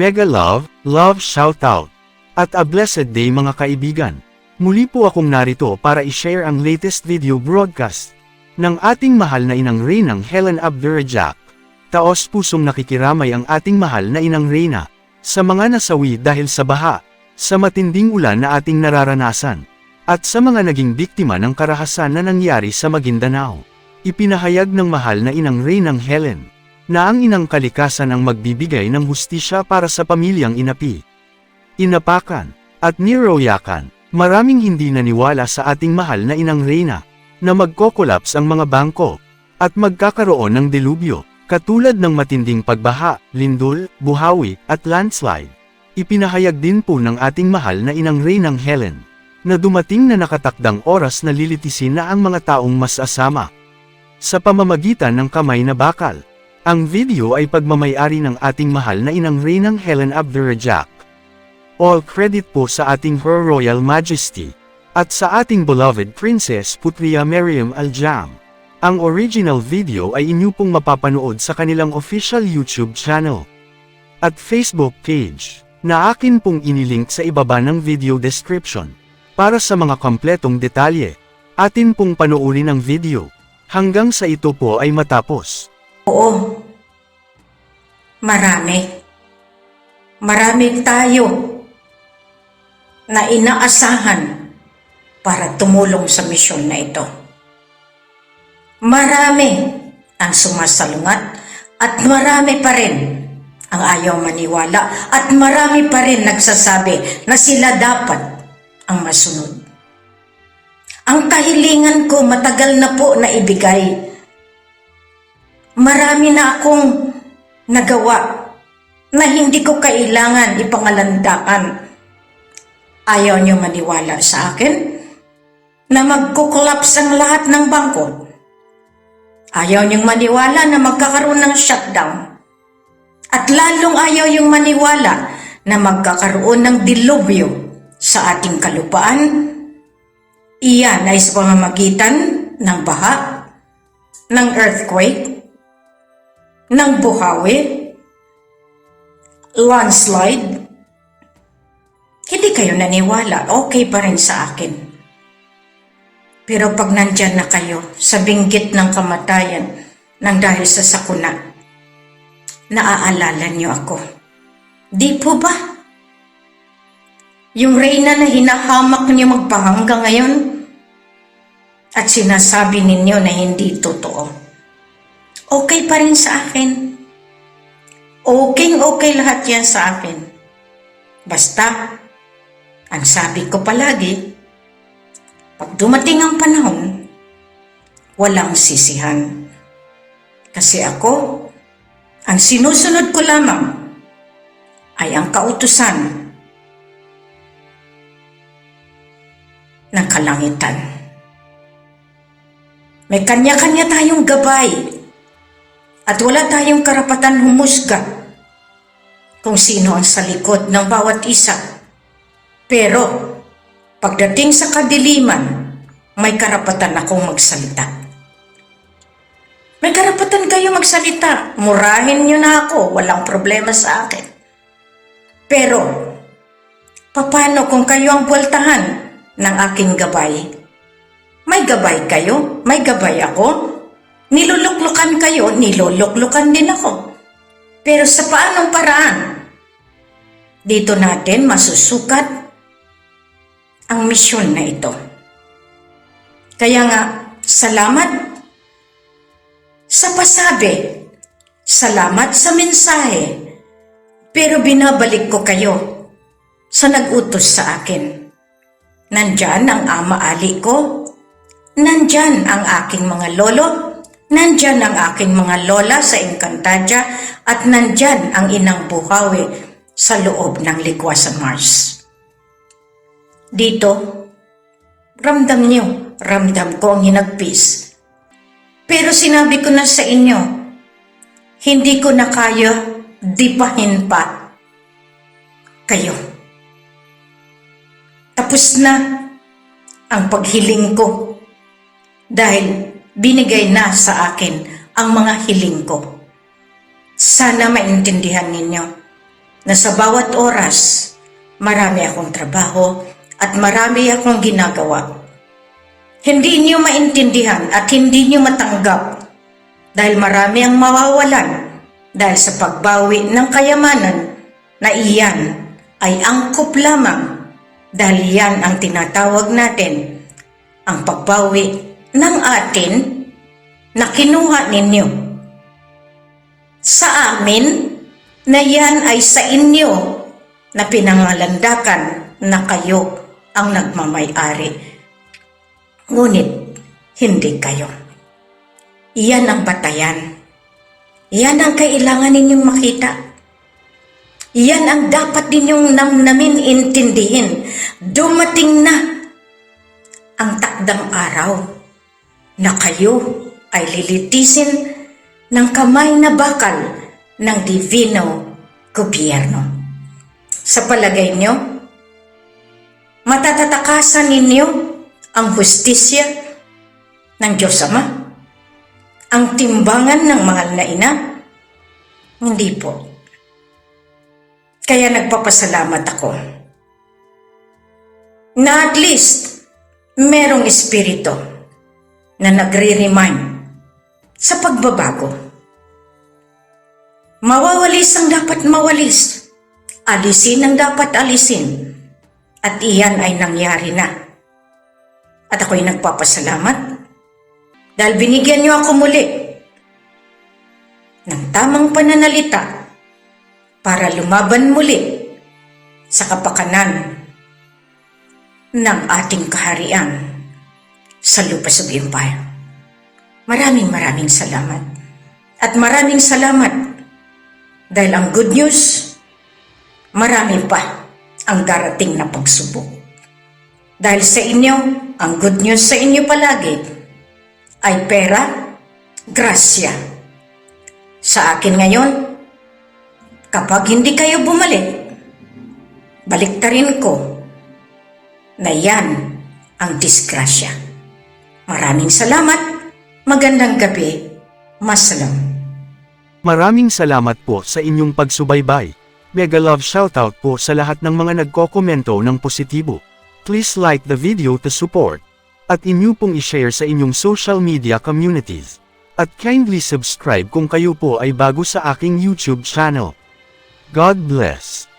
Mega love shoutout. At a blessed day mga kaibigan. Muli po akong narito para i-share ang latest video broadcast ng ating mahal na inang Reynang Helen Abdurrahman. Taos pusong nakikiramay ang ating mahal na inang Reyna sa mga nasawi dahil sa baha, sa matinding ulan na ating nararanasan, at sa mga naging biktima ng karahasan na nangyari sa Maguindanao. Ipinahayag ng mahal na inang Reynang Helen na ang inang kalikasan ang magbibigay ng hustisya para sa pamilyang inapi, inapakan, at niroyakan. Maraming hindi naniwala sa ating mahal na inang Reyna na magkokolaps ang mga bangko at magkakaroon ng delubyo, katulad ng matinding pagbaha, lindol, buhawi, at landslide. Ipinahayag din po ng ating mahal na inang Reynang Helen na dumating na nakatakdang oras na lilitisin na ang mga taong mas asama sa pamamagitan ng kamay na bakal. Ang video ay pagmamayari ng ating mahal na inang Reynang Helen Abdurrahman. All credit po sa ating Her Royal Majesty at sa ating beloved Princess Putria Meriam Aljam. Ang original video ay inyo pong mapapanood sa kanilang official YouTube channel at Facebook page na akin pong inilink sa ibaba ng video description. Para sa mga kompletong detalye, atin pong panoorin ang video hanggang sa ito po ay matapos. Oo, marami tayo na inaasahan para tumulong sa misyon na ito. Marami ang sumasalungat at marami pa rin ang ayaw maniwala at marami pa rin nagsasabi na sila dapat ang masunod. Ang kahilingan ko matagal na po na ibigay. Marami na akong nagawa na hindi ko kailangan ipangalandakan. Ayaw niyo maniwala sa akin na magkukolaps ang lahat ng bangko. Ayaw niyong maniwala na magkakaroon ng shutdown. At lalong ayaw niyong maniwala na magkakaroon ng dilubyo sa ating kalupaan. Iyan ay sa pamamagitan ng baha, ng earthquake, ng buhawi, landslide. Hindi kayo naniwala, okay pa rin sa akin. Pero pag nandyan na kayo sa binggit ng kamatayan nang dahil sa sakuna, naaalala niyo ako. Di po ba? Yung Reyna na hinahamak niyo magpahangga ngayon at sinasabi ninyo na hindi totoo. Okay pa rin sa akin. Okay lahat yan sa akin. Basta, ang sabi ko palagi, pag dumating ang panahon, walang sisihan. Kasi ako, ang sinusunod ko lamang ay ang kautusan ng kalangitan. May kanya-kanya tayong gabay at wala tayong karapatan humusga kung sino ang sa likod ng bawat isa. Pero, pagdating sa kadiliman, may karapatan akong magsalita. May karapatan kayo magsalita. Murahin niyo na ako, walang problema sa akin. Pero, paano kung kayo ang buwaltahan ng aking gabay? May gabay kayo, may gabay ako. Niluluklukan kayo, niluluklukan din ako. Pero sa paanong paraan? Dito natin masusukat ang misyon na ito. Kaya nga, salamat sa pasabi, salamat sa mensahe, pero binabalik ko kayo sa nag-utos sa akin. Nandyan ang ama-ali ko, nandyan ang aking mga lolo, nandyan ang aking mga lola sa Encantadia, at nandyan ang inang buhawi sa loob ng Ligwasan Mars. Dito, ramdam niyo, ramdam ko ang hinagpis. Pero sinabi ko na sa inyo, hindi ko na kaya dipahin pa kayo. Tapos na ang paghiling ko dahil binigay na sa akin ang mga hiling ko. Sana maintindihan ninyo. na sa bawat oras, marami akong trabaho at marami akong ginagawa. Hindi niyo maintindihan at hindi niyo matanggap dahil marami ang mawawalan dahil sa pagbawi ng kayamanan na iyan ay angkop lamang dahil yan ang tinatawag natin ang pagbawi ng atin na kinuha ninyo. Sa amin na yan ay sa inyo na pinangalandakan na kayo ang nagmamay-ari. Ngunit hindi kayo. Iyan ang batayan. Iyan ang kailangan ninyong makita. Iyan ang dapat ninyong namnamin intindihin. Dumating na ang takdang araw na kayo ay lilitisin ng kamay na bakal ng divino gobyerno. Sa palagay nyo, matatatakasan ninyo ang hustisya ng Diyos Ama? Ang timbangan ng mahal na ina? Hindi po. Kaya nagpapasalamat ako na at least merong espiritu na nagre-remind sa pagbabago. Mawawalis ang dapat mawalis, alisin ang dapat alisin, at iyan ay nangyari na. At ako'y nagpapasalamat dahil binigyan niyo ako muli ng tamang pananalita para lumaban muli sa kapakanan ng ating kaharian sa Lucas of Empire. Maraming salamat. At maraming salamat dahil ang good news, marami pa ang darating na pagsubok. Dahil sa inyo, ang good news sa inyo palagi ay pera, grasya. Sa akin ngayon, kapag hindi kayo bumalik, baliktarin ko na yan ang disgrasya. Maraming salamat. Magandang gabi. Masalam. Maraming salamat po sa inyong pagsubaybay. Mega love shoutout po sa lahat ng mga nagkokomento ng positibo. Please like the video to support. At inyo pong i-share sa inyong social media communities. At kindly subscribe kung kayo po ay bago sa aking YouTube channel. God bless.